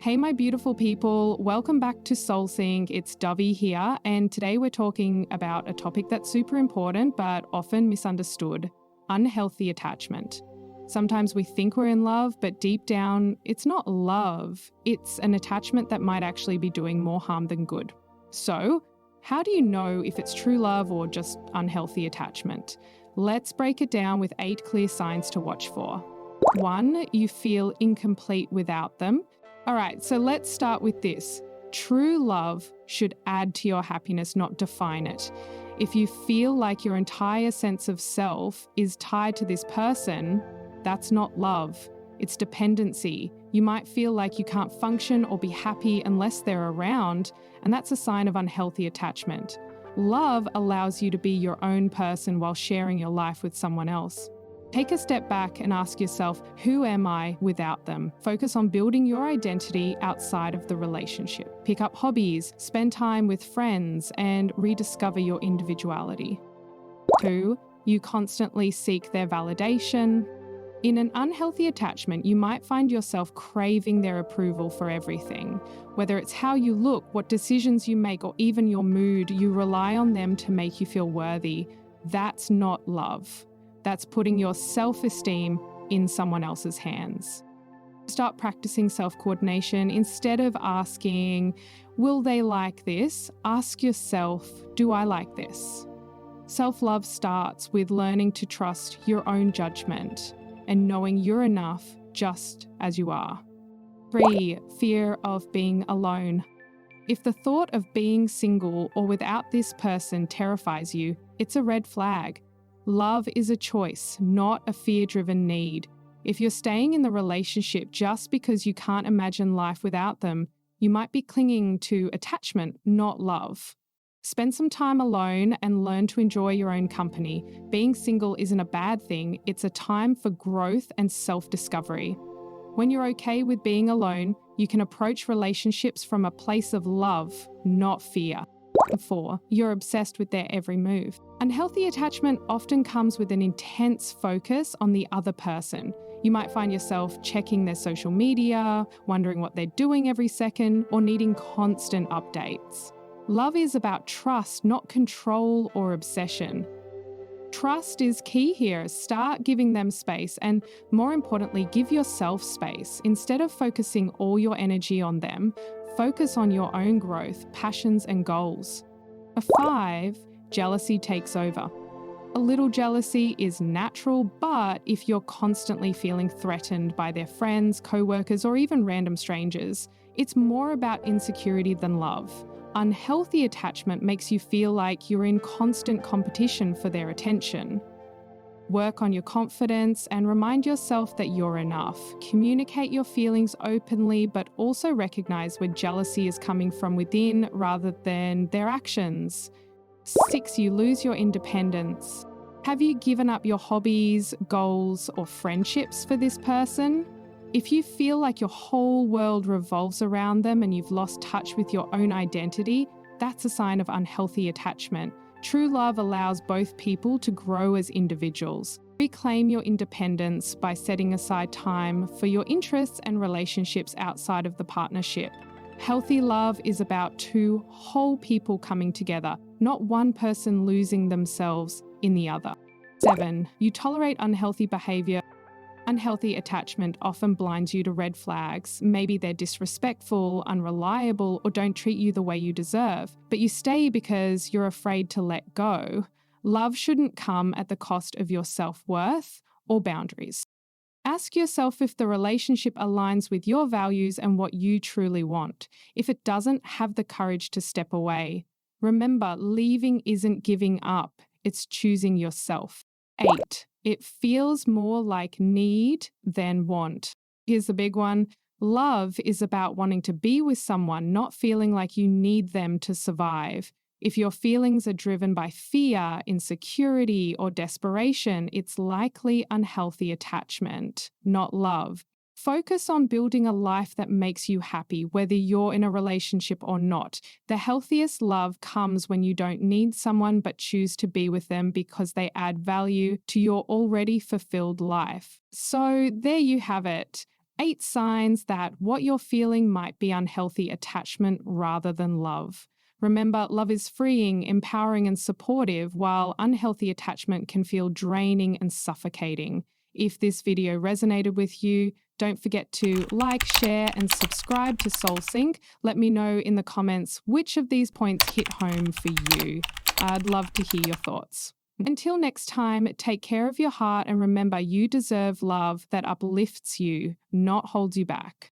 Hey, my beautiful people, welcome back to Soulsync. It's Dovey here, and today we're talking about a topic that's super important but often misunderstood: unhealthy attachment. Sometimes we think we're in love, but deep down, it's not love. It's an attachment that might actually be doing more harm than good. So, how do you know if it's true love or just unhealthy attachment? Let's break it down with 8 clear signs to watch for. 1, you feel incomplete without them. All right, so let's start with this. True love should add to your happiness, not define it. If you feel like your entire sense of self is tied to this person, that's not love. It's dependency. You might feel like you can't function or be happy unless they're around, and that's a sign of unhealthy attachment. Love allows you to be your own person while sharing your life with someone else. Take a step back and ask yourself, who am I without them? Focus on building your identity outside of the relationship. Pick up hobbies, spend time with friends, and rediscover your individuality. 2, you constantly seek their validation. In an unhealthy attachment, you might find yourself craving their approval for everything. Whether it's how you look, what decisions you make, or even your mood, you rely on them to make you feel worthy. That's not love. That's putting your self-esteem in someone else's hands. Start practicing self-coordination. Instead of asking, will they like this? Ask yourself, do I like this? Self-love starts with learning to trust your own judgment and knowing you're enough just as you are. 3, fear of being alone. If the thought of being single or without this person terrifies you, it's a red flag. Love is a choice, not a fear-driven need. If you're staying in the relationship just because you can't imagine life without them, you might be clinging to attachment, not love. Spend some time alone and learn to enjoy your own company. Being single isn't a bad thing, it's a time for growth and self-discovery. When you're okay with being alone, you can approach relationships from a place of love, not fear. 4, you're obsessed with their every move. Unhealthy attachment often comes with an intense focus on the other person. You might find yourself checking their social media, wondering what they're doing every second, or needing constant updates. Love is about trust, not control or obsession. Trust is key here. Start giving them space and, more importantly, give yourself space. Instead of focusing all your energy on them, focus on your own growth, passions, and goals. 5, jealousy takes over. A little jealousy is natural, but if you're constantly feeling threatened by their friends, co-workers, or even random strangers, it's more about insecurity than love. Unhealthy attachment makes you feel like you're in constant competition for their attention. Work on your confidence and remind yourself that you're enough. Communicate your feelings openly, but also recognize when jealousy is coming from within rather than their actions. 6, you lose your independence. Have you given up your hobbies, goals, or friendships for this person? If you feel like your whole world revolves around them and you've lost touch with your own identity, that's a sign of unhealthy attachment. True love allows both people to grow as individuals. Reclaim your independence by setting aside time for your interests and relationships outside of the partnership. Healthy love is about 2 whole people coming together, not one person losing themselves in the other. 7, you tolerate unhealthy behavior. Unhealthy attachment often blinds you to red flags. Maybe they're disrespectful, unreliable, or don't treat you the way you deserve. But you stay because you're afraid to let go. Love shouldn't come at the cost of your self-worth or boundaries. Ask yourself if the relationship aligns with your values and what you truly want. If it doesn't, have the courage to step away. Remember, leaving isn't giving up, it's choosing yourself. 8, it feels more like need than want. Here's the big one. Love is about wanting to be with someone, not feeling like you need them to survive. If your feelings are driven by fear, insecurity, or desperation, it's likely unhealthy attachment, not love. Focus on building a life that makes you happy, whether you're in a relationship or not. The healthiest love comes when you don't need someone but choose to be with them because they add value to your already fulfilled life. So there you have it. 8 signs that what you're feeling might be unhealthy attachment rather than love. Remember, love is freeing, empowering, and supportive, while unhealthy attachment can feel draining and suffocating. If this video resonated with you, don't forget to like, share, and subscribe to Soulsync. Let me know in the comments which of these points hit home for you. I'd love to hear your thoughts. Until next time, take care of your heart and remember you deserve love that uplifts you, not holds you back.